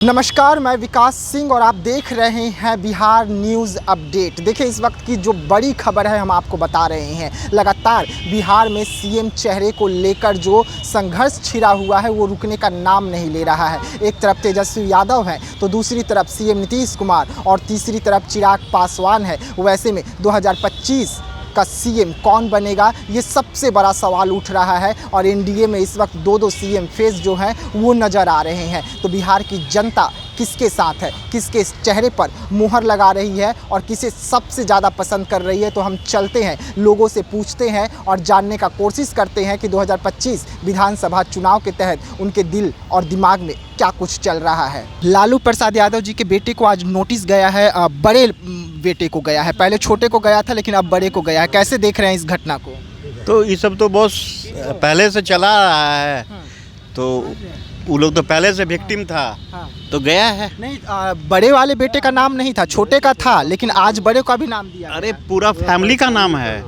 नमस्कार, मैं विकास सिंह और आप देख रहे हैं बिहार न्यूज़ अपडेट। देखिए, इस वक्त की जो बड़ी खबर है हम आपको बता रहे हैं। लगातार बिहार में सीएम चेहरे को लेकर जो संघर्ष छिड़ा हुआ है वो रुकने का नाम नहीं ले रहा है। एक तरफ तेजस्वी यादव है तो दूसरी तरफ सीएम नीतीश कुमार और तीसरी तरफ चिराग पासवान है। वैसे में 2025 का सीएम कौन बनेगा, ये सबसे बड़ा सवाल उठ रहा है और एनडीए में इस वक्त दो सीएम फेस जो हैं वो नज़र आ रहे हैं। तो बिहार की जनता किसके साथ है, किसके चेहरे पर मुहर लगा रही है और किसे सबसे ज़्यादा पसंद कर रही है, तो हम चलते हैं, लोगों से पूछते हैं और जानने का कोशिश करते हैं कि 2025 विधानसभा चुनाव के तहत उनके दिल और दिमाग में क्या कुछ चल रहा है। लालू प्रसाद यादव जी के बेटे को आज नोटिस गया है, बड़े बेटे को गया है, पहले छोटे को गया था लेकिन अब बड़े को गया है। कैसे देख रहे हैं इस घटना को? तो ये सब तो बहुत पहले से चला रहा है, तो वो लोग तो पहले से विक्टिम था। तो गया है। नहीं, बड़े वाले बेटे का नाम नहीं था, छोटे का था, लेकिन आज बड़े का भी नाम दिया। अरे पूरा फैमिली का नाम है,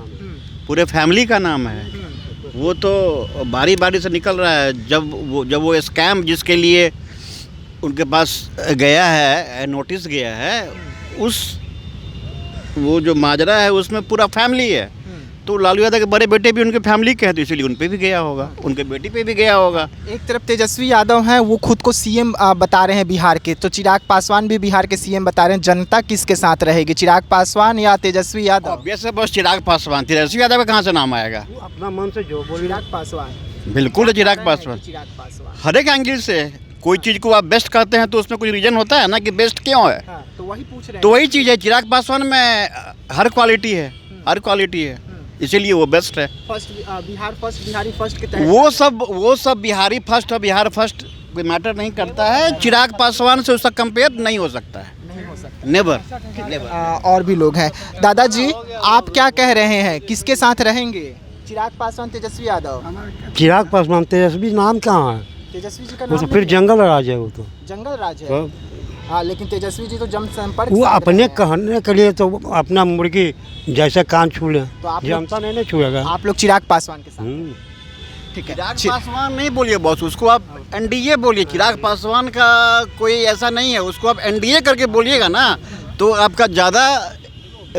पूरे फैमिली का नाम है। वो तो बारी बारी से निकल रहा है। जब वो स्कैम जिसके लिए उनके पास गया है, नोटिस गया है, वो जो माजरा है उसमें पूरा फैमिली है। तो लालू यादव के बड़े बेटे भी उनके फैमिली के हैं, तो इसलिए उन पे भी गया होगा, उनके बेटी पे भी गया होगा। एक तरफ तेजस्वी यादव हैं, वो खुद को सीएम बता रहे हैं बिहार के, तो चिराग पासवान भी बिहार के सीएम बता रहे हैं। जनता किसके साथ रहेगी, चिराग पासवान या तेजस्वी यादव? ऑब्वियस है, बस चिराग पासवान। तेजस्वी यादव का कहाँ से नाम आएगा? अपना मन से जो बोल, चिराग पासवान। बिल्कुल चिराग पासवान, हर एक एंगल से। कोई चीज़ को आप बेस्ट कहते हैं तो उसमें कुछ रीजन होता है ना कि बेस्ट क्यों है। तो वही पूछ रहे हैं। तो वही चीज़ है, चिराग पासवान में हर क्वालिटी है, हर क्वालिटी है, इसीलिए वो बेस्ट है। First Bihar first, Bihari first के तहत वो सब बिहारी फर्स्ट और बिहार फर्स्ट कोई मैटर नहीं करता है। चिराग पासवान से उसका कंपेयर नहीं हो सकता है, नहीं हो सकता। नेवर। और भी लोग हैं। दादाजी, आप क्या कह रहे हैं, किसके साथ रहेंगे, चिराग पासवान, तेजस्वी यादव? चिराग पासवान, तेजस्वी नाम कहाँ है? तेजस्वी जी का वो नाम तो फिर जंगल राज है, वो तो जंगल राज है। हाँ, लेकिन तेजस्वी जी तो जनसंपर्क वो से अपने रहे हैं। कहने के लिए तो अपना मुर्गी जैसे कान छू ले, तो आप लोग- जनता नहीं छुएगा। आप लोग चिराग पासवान के साथ, ठीक है। चिराग पासवान नहीं बोलिए बॉस, उसको आप एनडीए बोलिए। चिराग पासवान का कोई ऐसा नहीं है, उसको आप एनडीए करके बोलिएगा ना तो आपका ज़्यादा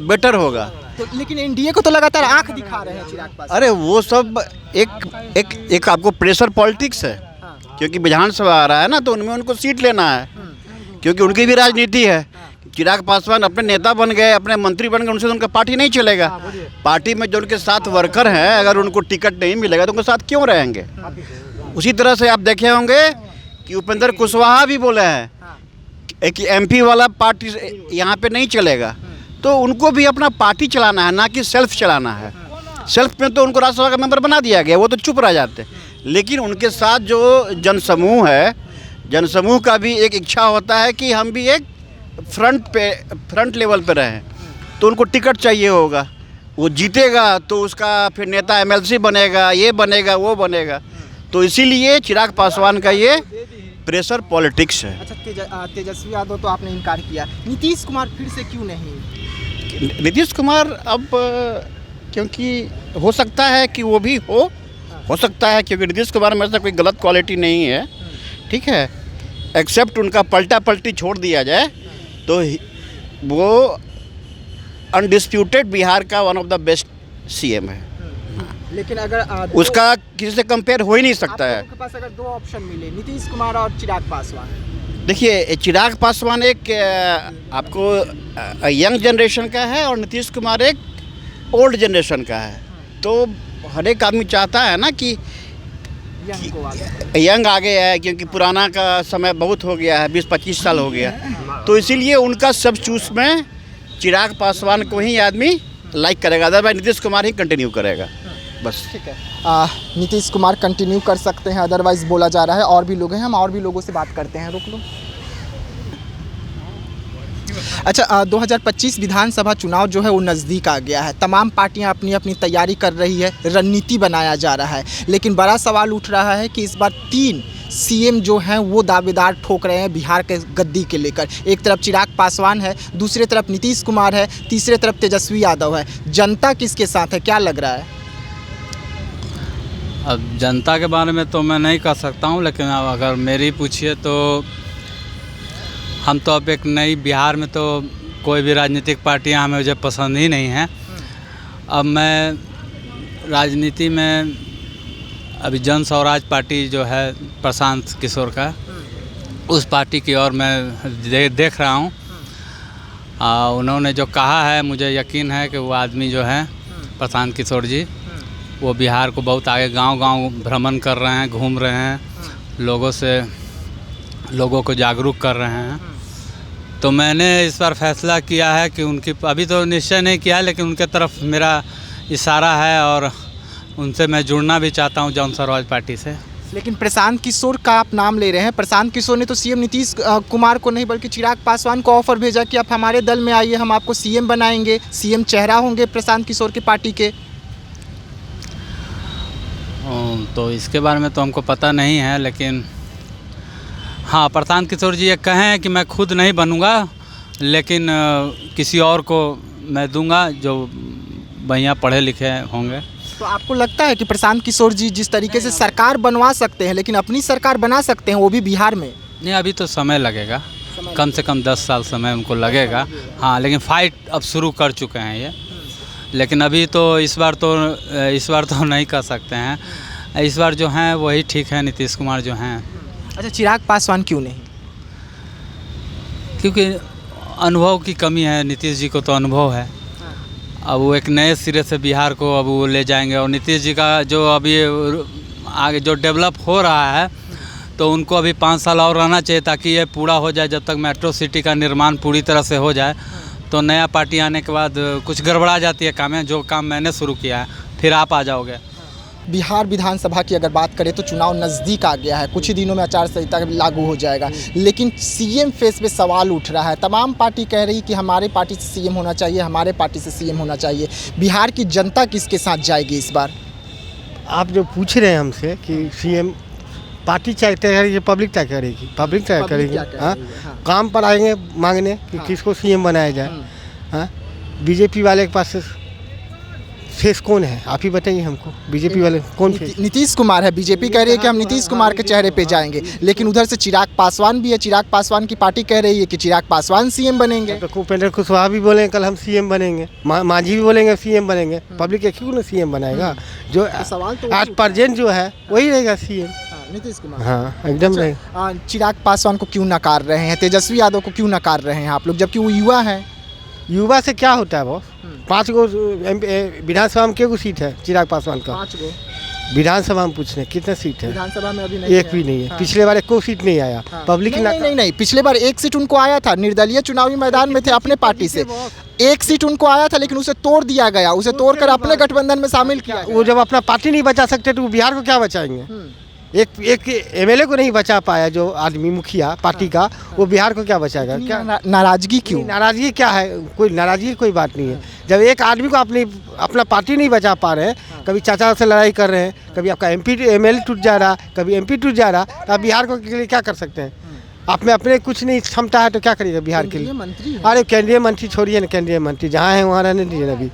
बेटर होगा। तो लेकिन एनडीए को तो लगातार आंख दिखा रहे हैं चिराग पासवान। अरे वो सब एक आपको प्रेशर पॉलिटिक्स है, क्योंकि विधानसभा आ रहा है ना, तो उनमें उनको सीट लेना है, क्योंकि उनकी भी राजनीति है। चिराग पासवान अपने नेता बन गए, अपने मंत्री बन गए, उनसे तो उनका पार्टी नहीं चलेगा। पार्टी में जो उनके साथ वर्कर हैं, अगर उनको टिकट नहीं मिलेगा तो उनके साथ क्यों रहेंगे? उसी तरह से आप देखे होंगे कि उपेंद्र कुशवाहा भी बोले हैं कि एमपी वाला पार्टी यहाँ पे नहीं चलेगा। तो उनको भी अपना पार्टी चलाना है, ना कि सेल्फ चलाना है। सेल्फ में तो उनको राज्यसभा का मेंबर बना दिया गया, वो तो चुप रह जाते। लेकिन उनके साथ जो जनसमूह है, जनसमूह का भी एक इच्छा होता है कि हम भी एक फ्रंट लेवल पे रहें, तो उनको टिकट चाहिए होगा। वो जीतेगा तो उसका फिर नेता एमएलसी बनेगा, ये बनेगा, वो बनेगा। तो इसीलिए चिराग पासवान का ये प्रेशर पॉलिटिक्स है। अच्छा, तेजस्वी यादव तो आपने इनकार किया, नीतीश कुमार फिर से क्यों नहीं? नीतीश कुमार अब क्योंकि हो सकता है कि वो भी हो सकता है, क्योंकि नीतीश कुमार में ऐसा कोई गलत क्वालिटी नहीं है, ठीक है। एक्सेप्ट उनका पलटा पलटी छोड़ दिया जाए तो वो अनडिस्प्यूटेड बिहार का one of the best CM है। लेकिन अगर उसका किसी से कंपेयर हो ही नहीं सकता है। आपके पास अगर दो ऑप्शन मिले, नीतीश कुमार और चिराग पासवान? देखिए, चिराग पासवान एक आपको यंग जनरेशन का है और नीतीश कुमार एक ओल्ड जनरेशन का है। तो हर एक आदमी चाहता है ना कि यंग आगे है, क्योंकि पुराना का समय बहुत हो गया है, 20-25 साल हो गया। तो इसीलिए उनका सब चूज में चिराग पासवान को ही आदमी लाइक करेगा, अदरवाइज नीतीश कुमार ही कंटिन्यू करेगा, बस। ठीक है, नीतीश कुमार कंटिन्यू कर सकते हैं, अदरवाइज बोला जा रहा है। और भी लोग हैं, हम और भी लोगों से बात करते हैं, रोक लो। अच्छा, 2025 विधानसभा चुनाव जो है वो नज़दीक आ गया है। तमाम पार्टियां अपनी अपनी तैयारी कर रही है, रणनीति बनाया जा रहा है, लेकिन बड़ा सवाल उठ रहा है कि इस बार 3 सीएम जो हैं वो दावेदार ठोक रहे हैं बिहार के गद्दी के लेकर। एक तरफ चिराग पासवान है, दूसरी तरफ नीतीश कुमार है, तीसरे तरफ तेजस्वी यादव है। जनता किसके साथ है, क्या लग रहा है? अब जनता के बारे में तो मैं नहीं कह सकता हूँ, लेकिन अब अगर मेरी पूछिए तो हम तो अब एक नई बिहार में तो कोई भी राजनीतिक पार्टियां हमें मुझे पसंद ही नहीं हैं। अब मैं राजनीति में अभी जन स्वराज पार्टी जो है प्रशांत किशोर का, उस पार्टी की ओर मैं देख रहा हूँ। उन्होंने जो कहा है मुझे यकीन है कि वो आदमी जो है प्रशांत किशोर जी, वो बिहार को बहुत आगे गांव-गांव भ्रमण कर रहे हैं, घूम रहे हैं, लोगों को जागरूक कर रहे हैं। तो मैंने इस बार फैसला किया है कि उनकी, अभी तो निश्चय नहीं किया है, लेकिन उनके तरफ मेरा इशारा है और उनसे मैं जुड़ना भी चाहता हूं जन स्वराज पार्टी से। लेकिन प्रशांत किशोर का आप नाम ले रहे हैं। प्रशांत किशोर ने तो सीएम नीतीश कुमार को नहीं बल्कि चिराग पासवान को ऑफर भेजा कि आप हमारे दल में आइए, हम आपको सीएम बनाएंगे, सीएम चेहरा होंगे प्रशांत किशोर की पार्टी के। तो इसके बारे में तो हमको पता नहीं है, लेकिन हाँ, प्रशांत किशोर जी ये कहे हैं कि मैं खुद नहीं बनूंगा, लेकिन किसी और को मैं दूंगा जो बढ़िया पढ़े लिखे होंगे। तो आपको लगता है कि प्रशांत किशोर जी जिस तरीके से सरकार बनवा सकते हैं, लेकिन अपनी सरकार बना सकते हैं, वो भी बिहार में? नहीं, अभी तो समय लगेगा, कम से कम 10 साल समय उनको लगेगा। हाँ, लेकिन फाइट अब शुरू कर चुके हैं ये, लेकिन अभी तो इस बार तो नहीं कर सकते हैं। इस बार जो हैं वही ठीक है, नीतीश कुमार जो हैं। अच्छा, चिराग पासवान क्यों नहीं? क्योंकि अनुभव की कमी है। नीतीश जी को तो अनुभव है, अब वो एक नए सिरे से बिहार को अब वो ले जाएंगे। और नीतीश जी का जो अभी आगे जो डेवलप हो रहा है, तो उनको अभी 5 साल और रहना चाहिए ताकि ये पूरा हो जाए। जब तक मेट्रो सिटी का निर्माण पूरी तरह से हो जाए, तो नया पार्टी आने के बाद कुछ गड़बड़ा जाती है काम है। जो काम मैंने शुरू किया है, फिर आप आ जाओगे। बिहार विधानसभा की अगर बात करें तो चुनाव नज़दीक आ गया है, कुछ ही दिनों में आचार संहिता लागू हो जाएगा, लेकिन सीएम फेस पे सवाल उठ रहा है। तमाम पार्टी कह रही कि हमारे पार्टी से सीएम होना चाहिए, हमारे पार्टी से सीएम होना चाहिए। बिहार की जनता किसके साथ जाएगी इस बार? आप जो पूछ रहे हैं हमसे कि सीएम पार्टी तय करेगी, पब्लिक तय करेगी, पब्लिक तय करेगी। हाँ, काम पर आएंगे मांगने कि किसको सीएम बनाया जाए। हाँ, बीजेपी वाले के पास फेस कौन है, आप ही बताइए हमको। बीजेपी वाले कौन फेस? नीतीश कुमार है। बीजेपी कह रही है कि हम नीतीश कुमार के चेहरे पे जाएंगे, लेकिन उधर से चिराग पासवान भी है। चिराग पासवान की पार्टी कह रही है कि चिराग पासवान सीएम बनेंगे। तो उपेंद्र कुशवाहा भी बोलेंगे कल हम सीएम बनेंगे, मांझी भी बोलेंगे सीएम बनेंगे। पब्लिक एक ही सीएम बनाएगा, जो सवाल तो आज प्रेजेंट जो है वही रहेगा सीएम, नीतीश कुमार। हाँ, एकदम रहेगा। चिराग पासवान को क्यों नकार रहे हैं, तेजस्वी यादव को क्यों नकार रहे हैं आप लोग, जबकि वो युवा हैं? युवा से क्या होता है बॉस? 5 गो विधानसभा में कितनी सीट है चिराग पासवान का? 5 गो विधानसभा में पूछ रहे कितना सीट है? विधानसभा में अभी नहीं, एक भी नहीं है। हाँ। पिछले बार कोई सीट नहीं आया। पब्लिक नहीं, पिछले बार 1 सीट उनको आया था, निर्दलीय चुनावी मैदान में थे अपने पार्टी से। 1 सीट उनको आया था, लेकिन उसे तोड़ दिया गया, उसे तोड़कर अपने गठबंधन में शामिल किया। वो जब अपना पार्टी नहीं बचा सकते तो वो बिहार को क्या बचाएंगे? एक एमएलए को नहीं बचा पाया जो आदमी मुखिया पार्टी का, वो बिहार को क्या बचाएगा? क्या नाराजगी क्यों? नाराजगी क्या है? कोई नाराजगी की कोई बात नहीं है। जब एक आदमी को अपना पार्टी नहीं बचा पा रहे हैं, कभी चाचा से लड़ाई कर रहे हैं, कभी आपका एमएलए टूट जा रहा, कभी एमपी टूट जा रहा, तो आप बिहार को के लिए क्या कर सकते हैं? आप में अपने कुछ नहीं क्षमता है तो क्या करिएगा बिहार के लिए? अरे केंद्रीय मंत्री छोड़िए ना, केंद्रीय मंत्री जहाँ है वहाँ रहने दीजिए। अभी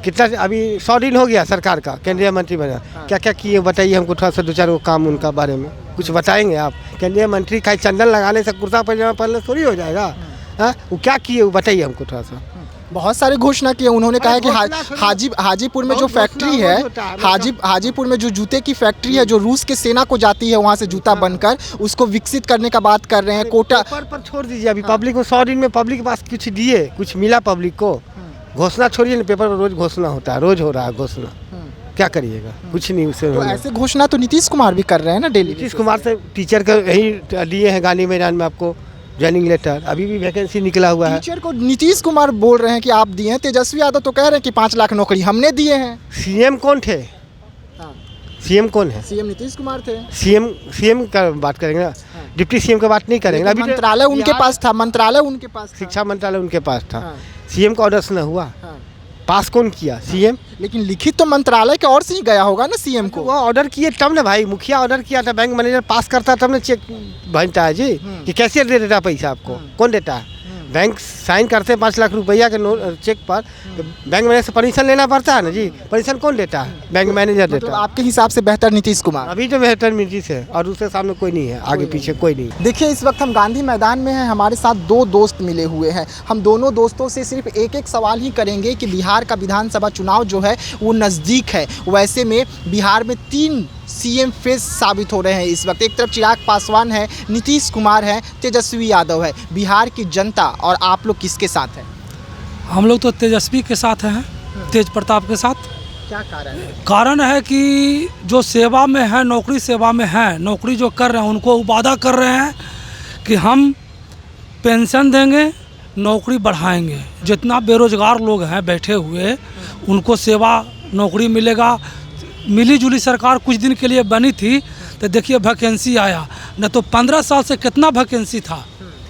कितना, अभी 100 दिन हो गया सरकार का, केंद्रीय मंत्री बना, क्या क्या किए बताइए हमको। थोड़ा सा 2-4 वो काम उनका बारे में कुछ बताएंगे आप? केंद्रीय मंत्री खाली चंदन लगाने से कुर्ता पजामा पहनने थोड़ी हो जाएगा। हाँ, वो क्या किए वो बताइए हमको थोड़ा सा। बहुत सारे घोषणा किए उन्होंने। कहा है कि हाजीपुर में जो फैक्ट्री है, हाजीपुर में जो जूते की फैक्ट्री है जो रूस के सेना को जाती है वहाँ से जूता बनकर, उसको विकसित करने का बात कर रहे हैं। कोटा पर छोड़ दीजिए, अभी पब्लिक को 100 दिन में पब्लिक के पास कुछ दिए, कुछ मिला पब्लिक को? घोषणा छोड़िए ना, पेपर पर रोज घोषणा होता है, रोज हो रहा है घोषणा, क्या करिएगा? कुछ नहीं उससे। तो ऐसे घोषणा तो नीतीश कुमार भी कर रहे हैं ना डेली। नीतीश कुमार से टीचर का यही दिए हैं गांधी मैदान में आपको ज्वाइनिंग लेटर, अभी भी वैकेंसी निकला हुआ है। टीचर को नीतीश कुमार बोल रहे हैं कि आप दिए हैं, तेजस्वी यादव तो कह रहे हैं कि 5 लाख नौकरी हमने दिए हैं। सीएम कौन थे? सीएम कौन है? सीएम नीतीश कुमार थे। सीएम का बात करेंगे ना, डिप्टी सीएम का बात नहीं करेंगे। अभी मंत्रालय उनके पास था, मंत्रालय उनके पास था, शिक्षा मंत्रालय उनके पास था। सीएम का ऑर्डर से न हुआ, पास कौन किया? सीएम। लेकिन लिखित तो मंत्रालय के और से ही गया होगा ना सीएम को। वो ऑर्डर किए तब ना भाई, मुखिया ऑर्डर किया था, बैंक मैनेजर पास करता तब ना चेक बनता है जी, कि कैसे दे देता पैसा आपको? कौन देता है? बैंक साइन करते हैं 5 लाख रुपया के चेक पर, तो बैंक मैनेजर से परमिशन लेना पड़ता है ना जी। परमिशन कौन देता है? बैंक मैनेजर मतलब देता है। आपके हिसाब से बेहतर नीतीश कुमार। अभी तो बेहतर नीतीश है और उसके सामने कोई नहीं है, आगे पीछे कोई नहीं। देखिए इस वक्त हम गांधी मैदान में हैं, हमारे साथ 2 दोस्त मिले हुए हैं। हम दोनों दोस्तों से सिर्फ एक सवाल ही करेंगे कि बिहार का विधानसभा चुनाव जो है वो नज़दीक है। वैसे में बिहार में 3 सीएम फेस साबित हो रहे हैं इस वक्त। एक तरफ चिराग पासवान है, नीतीश कुमार है, तेजस्वी यादव है। बिहार की जनता और आप लोग किसके साथ हैं? हम लोग तो तेजस्वी के साथ हैं, तेज प्रताप के साथ। क्या कारण है? कारण है कि जो सेवा में है, नौकरी सेवा में है, नौकरी जो कर रहे हैं उनको वादा कर रहे हैं कि हम पेंशन देंगे, नौकरी बढ़ाएंगे। जितना बेरोजगार लोग हैं बैठे हुए उनको सेवा नौकरी मिलेगा। मिली जुली सरकार कुछ दिन के लिए बनी थी तो देखिए वैकेंसी आया, न तो 15 साल से कितना वैकेंसी था,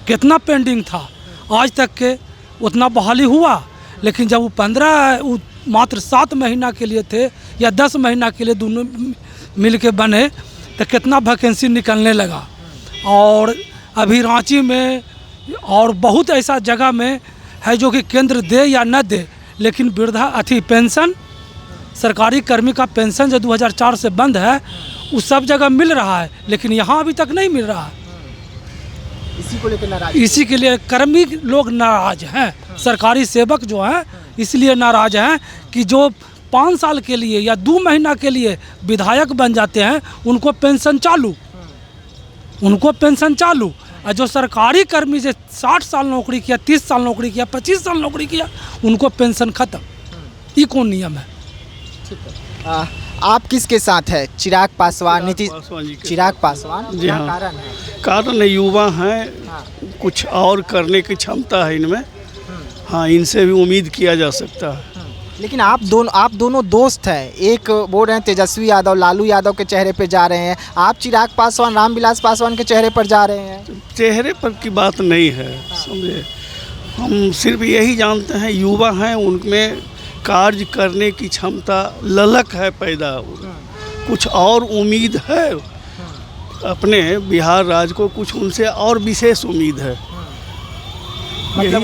कितना पेंडिंग था, आज तक के उतना बहाली हुआ। लेकिन जब वो मात्र 7 महीना के लिए थे या 10 महीना के लिए दोनों मिल के बने तो कितना वैकेंसी निकलने लगा। और अभी रांची में और बहुत ऐसा जगह में है जो कि केंद्र दे या न दे, लेकिन पेंशन, सरकारी कर्मी का पेंशन जो 2004 से बंद है वो सब जगह मिल रहा है, लेकिन यहाँ अभी तक नहीं मिल रहा है। इसी को लेकर नाराज, इसी के लिए कर्मी लोग नाराज हैं, सरकारी सेवक जो हैं इसलिए नाराज हैं कि जो 5 साल के लिए या 2 महीना के लिए विधायक बन जाते हैं उनको पेंशन चालू, और जो सरकारी कर्मी जो 60 साल नौकरी किया, 30 साल नौकरी किया, 25 साल नौकरी किया, उनको पेंशन खत्म। ये कौन नियम है? आप किसके साथ है? चिराग पासवान, नीतीश? पासवान जी के चिराग पासवान। जी क्या हाँ। कारण है? कारण युवा हैं, हाँ। कुछ और करने की क्षमता है इनमें। हाँ, इनसे भी उम्मीद किया जा सकता है। लेकिन आप दोनों दोस्त हैं। एक बोल रहे हैं तेजस्वी यादव, लालू यादव के चेहरे पे जा रहे हैं, आप चिराग पासवान, रामविलास पासवान के चेहरे पर जा रहे हैं। चेहरे पर की बात नहीं है, समझे। हम सिर्फ यही जानते हैं युवा हैं, उनमें कार्य करने की क्षमता, ललक है पैदा, कुछ और उम्मीद है अपने बिहार राज्य को, कुछ उनसे और विशेष उम्मीद है। मतलब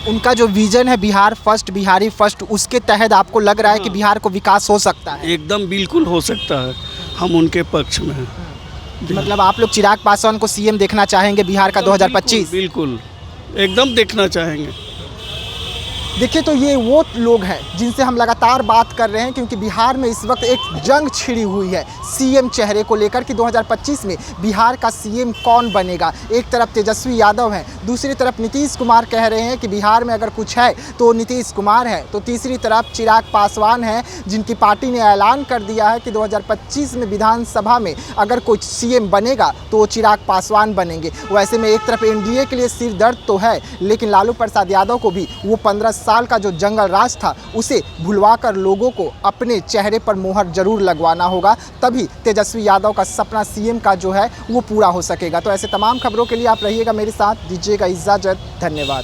उनका जो विजन है बिहार फर्स्ट, बिहारी फर्स्ट, उसके तहत आपको लग रहा है कि बिहार को विकास हो सकता है? एकदम बिल्कुल हो सकता है, हम उनके पक्ष में हैं। मतलब आप लोग चिराग पासवान को सीएम देखना चाहेंगे बिहार का 2025? बिल्कुल एकदम देखना चाहेंगे। देखिए तो ये वो लोग हैं जिनसे हम लगातार बात कर रहे हैं, क्योंकि बिहार में इस वक्त एक जंग छिड़ी हुई है सीएम चेहरे को लेकर कि 2025 में बिहार का सीएम कौन बनेगा। एक तरफ तेजस्वी यादव हैं, दूसरी तरफ नीतीश कुमार कह रहे हैं कि बिहार में अगर कुछ है तो नीतीश कुमार है, तो तीसरी तरफ चिराग पासवान हैं जिनकी पार्टी ने ऐलान कर दिया है कि 2025 में विधानसभा में अगर कोई सीएम बनेगा तो वो चिराग पासवान बनेंगे। वैसे में एक तरफ एनडीए के लिए सिर दर्द तो है, लेकिन लालू प्रसाद यादव को भी वो 15 साल का जो जंगल राज था उसे भुलवाकर लोगों को अपने चेहरे पर मोहर जरूर लगवाना होगा, तभी तेजस्वी यादव का सपना सीएम का जो है वो पूरा हो सकेगा। तो ऐसे तमाम खबरों के लिए आप रहिएगा मेरे साथ, दीजिएगा इजाज़त, धन्यवाद।